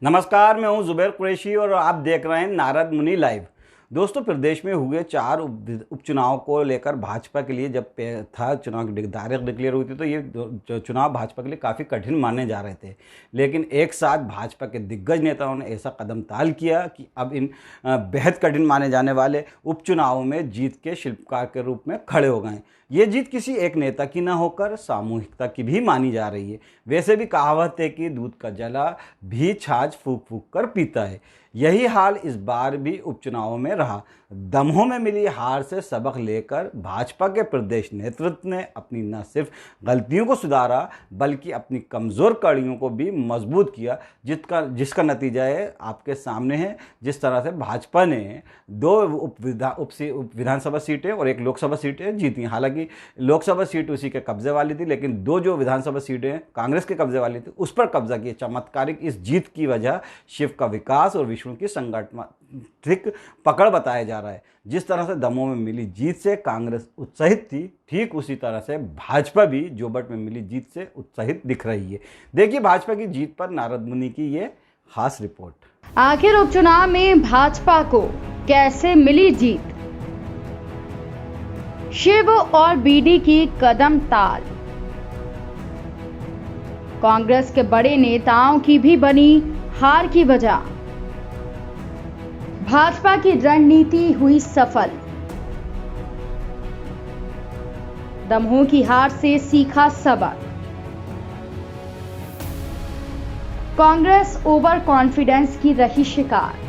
नमस्कार, मैं हूं जुबैर कुरैशी और आप देख रहे हैं नारद मुनि लाइव। दोस्तों, प्रदेश में हुए 4 उपचुनाव को लेकर भाजपा के लिए जब था चुनाव की तारीख डिक्लेयर हुई थी तो ये चुनाव भाजपा के लिए काफ़ी कठिन माने जा रहे थे। लेकिन एक साथ भाजपा के दिग्गज नेताओं ने ऐसा कदम ताल किया कि अब इन बेहद कठिन माने जाने वाले उपचुनावों में जीत के शिल्पकार के रूप में खड़े हो गए। ये जीत किसी एक नेता की न होकर सामूहिकता की भी मानी जा रही है। वैसे भी कहावत है कि दूध का जला भी छाछ फूंक फूंक कर पीता है। यही हाल इस बार भी उपचुनावों में रहा। दमोह में मिली हार से सबक लेकर भाजपा के प्रदेश नेतृत्व ने अपनी न सिर्फ गलतियों को सुधारा बल्कि अपनी कमज़ोर कड़ियों को भी मजबूत किया, जिसका नतीजा है आपके सामने है। जिस तरह से भाजपा ने 2 विधानसभा सीटें और 1 लोकसभा सीटें जीती। हालांकि लोकसभा सीट उसी के कब्जे वाली थी, लेकिन 2 जो विधानसभा सीटें कांग्रेस के कब्जे वाली थी उस पर कब्जा किया। चमत्कारिक इस जीत की वजह शिव का विकास और विष्णु की संगठनात्मक पकड़ बताया जा रहा है। जिस तरह से दमोह में मिली जीत से कांग्रेस उत्साहित थी, ठीक उसी तरह से भाजपा भी जोबट में मिली जीत से उत्साहित दिख रही है। देखिए भाजपा की जीत पर नारद मुनि की ये खास रिपोर्ट। आखिर उपचुनाव में भाजपा को कैसे मिली जीत? शिव और बीडी की कदम ताल। कांग्रेस के बड़े नेताओं की भी बनी हार की वजह। भाजपा की रणनीति हुई सफल। दमोह की हार से सीखा सबक। कांग्रेस ओवर कॉन्फिडेंस की रही शिकार।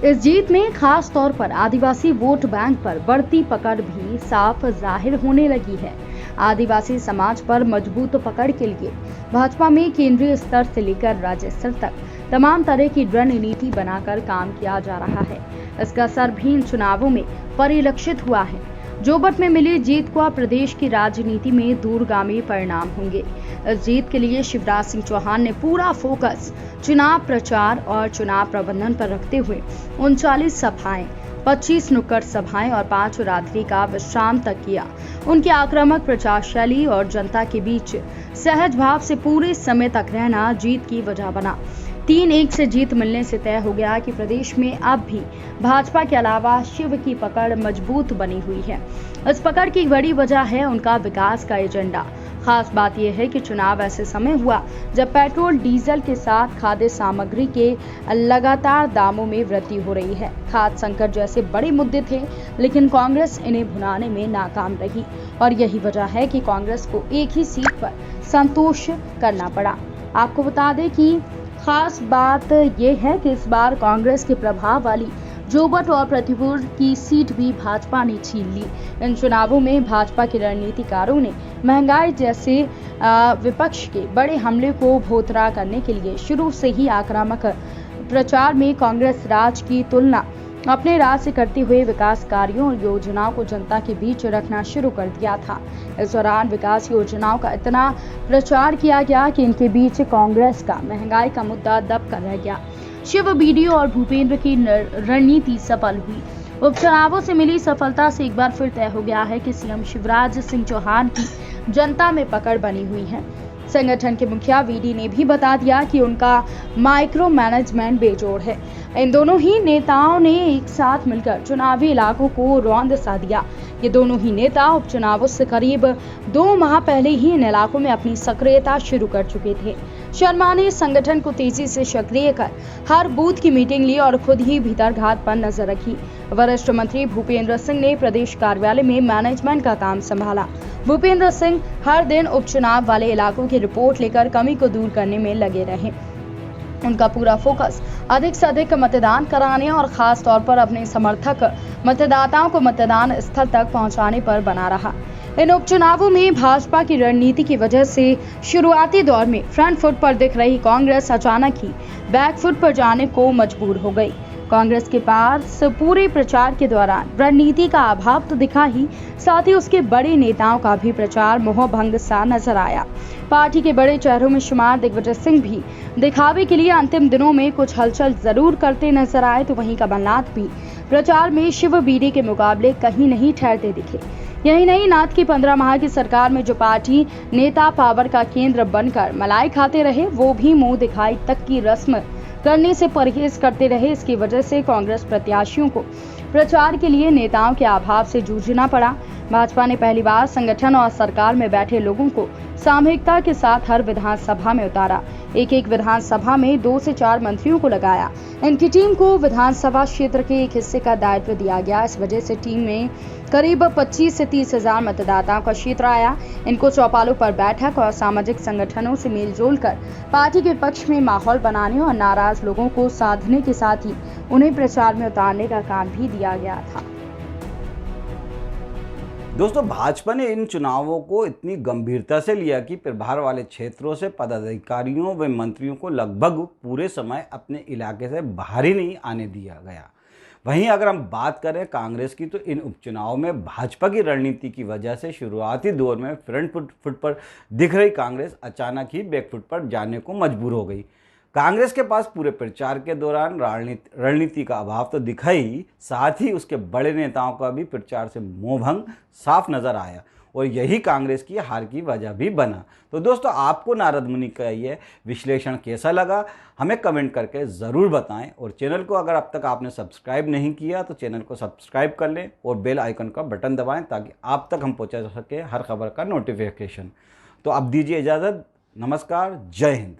इस जीत में खास तौर पर आदिवासी वोट बैंक पर बढ़ती पकड़ भी साफ जाहिर होने लगी है। आदिवासी समाज पर मजबूत पकड़ के लिए भाजपा में केंद्रीय स्तर से लेकर राज्य स्तर तक तमाम तरह की रणनीति बनाकर काम किया जा रहा है। इसका असर भी इन चुनावों में परिलक्षित हुआ है। जोबट में मिली जीत को प्रदेश की राजनीति में दूरगामी परिणाम होंगे। इस जीत के लिए शिवराज सिंह चौहान ने पूरा फोकस चुनाव प्रचार और चुनाव प्रबंधन पर रखते हुए 39 सभाएं, 25 नुक्कड़ सभाएं और 5 रात्रि का विश्राम तक किया। उनकी आक्रामक प्रचार शैली और जनता के बीच सहज भाव से पूरे समय तक रहना जीत की वजह बना। 3-1 से जीत मिलने से तय हो गया कि प्रदेश में अब भी भाजपा के अलावा शिव की पकड़ मजबूत बनी हुई है। इस पकड़ की बड़ी वजह है उनका विकास का एजेंडा। खास बात यह है कि चुनाव ऐसे समय हुआ जब पेट्रोल डीजल के साथ खाद्य सामग्री के लगातार दामों में वृद्धि हो रही है। खाद्य संकट जैसे बड़े मुद्दे थे, लेकिन कांग्रेस इन्हें भुनाने में नाकाम रही और यही वजह है कि कांग्रेस को एक ही सीट पर संतोष करना पड़ा। आपको बता दें कि खास बात यह है कि इस बार कांग्रेस के प्रभाव वाली जोबट और प्रतिपुर की सीट भी भाजपा ने छीन ली। इन चुनावों में भाजपा के रणनीतिकारों ने महंगाई जैसे विपक्ष के बड़े हमले को भोतरा करने के लिए शुरू से ही आक्रामक प्रचार में कांग्रेस राज की तुलना अपने राज से करते हुए विकास कार्यों और योजनाओं को जनता के बीच रखना शुरू कर दिया था। इस दौरान विकास योजनाओं का इतना प्रचार किया गया कि इनके बीच कांग्रेस का महंगाई का मुद्दा दब कर रह गया। शिव, बीडी और भूपेंद्र की रणनीति सफल हुई। उपचुनावों से मिली सफलता से एक बार फिर तय हो गया है कि सीएम शिवराज सिंह चौहान की जनता में पकड़ बनी हुई है। संगठन के मुखिया वीडी ने भी बता दिया कि उनका माइक्रो मैनेजमेंट बेजोड़ है। इन दोनों ही नेताओं ने एक साथ मिलकर चुनावी इलाकों को रौंद सा दिया। ये दोनों ही नेता उपचुनावों से करीब 2 माह पहले ही इन इलाकों में अपनी सक्रियता शुरू कर चुके थे। शर्मा ने संगठन को तेजी से सक्रिय कर हर बूथ की मीटिंग ली और खुद ही भीतरघात पर नजर रखी। वरिष्ठ मंत्री भूपेंद्र सिंह ने प्रदेश कार्यालय में मैनेजमेंट का काम संभाला। भूपेंद्र सिंह हर दिन उपचुनाव वाले इलाकों की रिपोर्ट लेकर कमी को दूर करने में लगे रहे। उनका पूरा फोकस अधिक से अधिक मतदान कराने और खास तौर पर अपने समर्थक मतदाताओं को मतदान स्थल तक पहुंचाने पर बना रहा। इन उपचुनावों में भाजपा की रणनीति की वजह से शुरुआती दौर में फ्रंट फुट पर दिख रही कांग्रेस अचानक ही बैक फुट पर जाने को मजबूर हो गई। कांग्रेस के पास पूरे प्रचार के दौरान रणनीति का अभाव तो दिखा ही, साथ ही उसके बड़े नेताओं का भी प्रचार मोहभंग सा नजर आया। पार्टी के बड़े चेहरों में शुमार दिग्विजय सिंह भी दिखावे के लिए अंतिम दिनों में कुछ हलचल जरूर करते नजर आए, तो वहीं कमलनाथ भी प्रचार में शिव बीडी के मुकाबले कहीं नहीं ठहरते दिखे। यही नहीं, नाथ की 15 माह की सरकार में जो पार्टी नेता पावर का केंद्र बनकर मलाई खाते रहे, वो भी मुंह दिखाई तक की रस्म करने से परहेज करते रहे। इसकी वजह से कांग्रेस प्रत्याशियों को प्रचार के लिए नेताओं के अभाव से जूझना पड़ा। भाजपा ने पहली बार संगठन और सरकार में बैठे लोगों को सामूहिकता के साथ हर विधानसभा में उतारा। एक विधानसभा में 2 से 4 मंत्रियों को लगाया। इनकी टीम को विधानसभा क्षेत्र के एक हिस्से का दायित्व दिया गया। इस वजह से टीम में करीब 25 से 30 हजार मतदाताओं का क्षेत्र आया। इनको चौपालों पर बैठक और सामाजिक संगठनों से मेलजोल कर पार्टी के पक्ष में माहौल बनाने और नाराज लोगों को साधने के साथ ही उन्हें प्रचार में उतारने का काम भी दिया गया था। दोस्तों, भाजपा ने इन चुनावों को इतनी गंभीरता से लिया कि प्रभार वाले क्षेत्रों से पदाधिकारियों व मंत्रियों को लगभग पूरे समय अपने इलाके से बाहर ही नहीं आने दिया गया। वहीं अगर हम बात करें कांग्रेस की, तो इन उपचुनावों में भाजपा की रणनीति की वजह से शुरुआती दौर में फ्रंट फुट पर दिख रही कांग्रेस अचानक ही बैकफुट पर जाने को मजबूर हो गई। कांग्रेस के पास पूरे प्रचार के दौरान रणनीति का अभाव तो दिखा ही, साथ ही उसके बड़े नेताओं का भी प्रचार से मोहभंग साफ नजर आया और यही कांग्रेस की हार की वजह भी बना। तो दोस्तों, आपको नारद मुनि का ये विश्लेषण कैसा लगा, हमें कमेंट करके ज़रूर बताएं। और चैनल को अगर अब तक आपने सब्सक्राइब नहीं किया तो चैनल को सब्सक्राइब कर लें और बेल आइकन का बटन दबाएं ताकि आप तक हम पहुंचा सके हर खबर का नोटिफिकेशन। तो अब दीजिए इजाज़त। नमस्कार, जय हिंद।